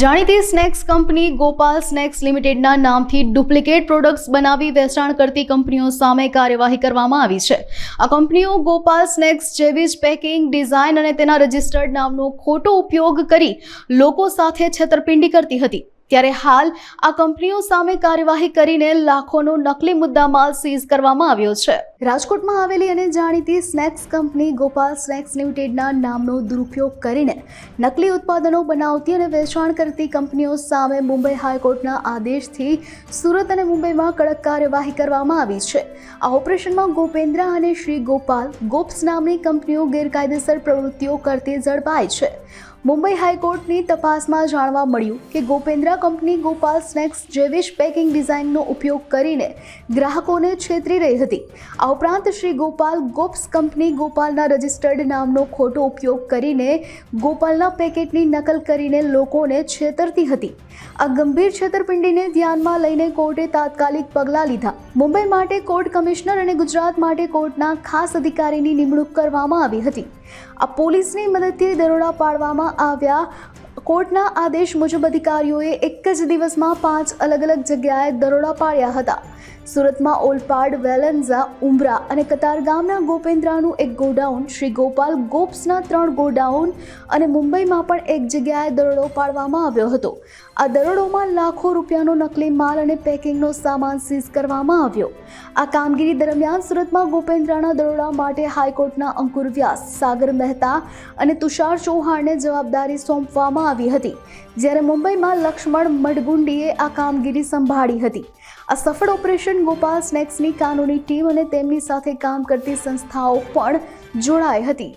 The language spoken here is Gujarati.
જાણીતી સ્નેક્સ કંપની ગોપાલ સ્નેક્સ લિમિટેડના નામથી ડુપ્લિકેટ પ્રોડક્ટ્સ બનાવી વેચાણ કરતી કંપનીઓ સામે કાર્યવાહી કરવામાં આવી છે। આ કંપનીઓ ગોપાલ સ્નેક્સ જેવી જ પેકિંગ, ડિઝાઇન અને તેના રજિસ્ટર્ડ નામનો ખોટો ઉપયોગ કરી લોકો સાથે છેતરપિંડી કરતી હતી। ત્યારે હાલ આ કંપનીઓ સામે કાર્યવાહી કરીને લાખોનો નકલી મુદ્દામાલ સીઝ કરવામાં આવ્યો છે। રાજકોટમાં આવેલી અને જાણીતી સ્નેક્સ કંપની ગોપાલ સ્નેક્સ લિમિટેડના નામનો દુરુપયોગ કરીને નકલી ઉત્પાદનો બનાવતી અને વેચાણ કરતી કંપનીઓ સામે મુંબઈ હાઈકોર્ટના આદેશથી સુરત અને મુંબઈમાં કડક કાર્યવાહી કરવામાં આવી છે। આ ઓપરેશનમાં ગોપેન્દ્રા અને શ્રી ગોપાલ ગોપ્સ નામની કંપનીઓ ગેરકાયદેસર પ્રવૃત્તિઓ કરતી ઝડપાઈ છે। મુંબઈ હાઈકોર્ટની તપાસમાં જાણવા મળ્યું કે ગોપેન્દ્રા કંપની ગોપાલ સ્નેક્સ જેવી જ પેકિંગ ડિઝાઇનનો ઉપયોગ કરીને ગ્રાહકોને છેતરી રહી હતી। આ ઉપરાંત શ્રી ગોપાલ ગોપ્સ કંપની ગોપાલના રજિસ્ટર્ડ નામનો ખોટો ઉપયોગ કરીને ગોપાલના પેકેટની નકલ કરીને લોકોને છેતરતી હતી। આ ગંભીર છેતરપિંડીને ધ્યાનમાં લઈને કોર્ટે તાત્કાલિક પગલાં લીધા। મુંબઈ માટે કોર્ટ કમિશનર અને ગુજરાત માટે કોર્ટના ખાસ અધિકારીની નિમણૂક કરવામાં આવી હતી। આ પોલીસની મદદથી દરોડા પાડવામાં આવ્યા। કોર્ટના આદેશ મુજબ અધિકારીઓએ એક જ દિવસમાં 5 અલગ અલગ જગ્યાએ દરોડા પાડ્યા હતા। સુરતમાં ઓલપાડ, વેલંજા, ઉમરા અને કતારગામના ગોપેન્દ્રાનું એક ગોડાઉન, શ્રી ગોપાલ ગોપ્સના 3 ગોડાઉન અને મુંબઈમાં પણ એક જગ્યાએ દરોડો પાડવામાં આવ્યો હતો। આ દરોડોમાં લાખો રૂપિયાનો નકલી માલ અને પેકિંગનો સામાન સીઝ કરવામાં આવ્યો। આ કામગીરી દરમિયાન સુરતમાં ગોપેન્દ્રાના દરોડા માટે હાઈકોર્ટના અંકુર વ્યાસ, સાગર મહેતા અને તુષાર ચૌહાણને જવાબદારી સોંપવામાં આવી હતી, જ્યારે મુંબઈમાં લક્ષ્મણ મડગુંડીએ આ કામગીરી સંભાળી હતી। આ સફળ ઓપરેશન ગોપાલ સ્નેક્સની કાનૂની ટીમ અને તેમની સાથે કામ કરતી સંસ્થાઓ પણ જોડાઈ હતી।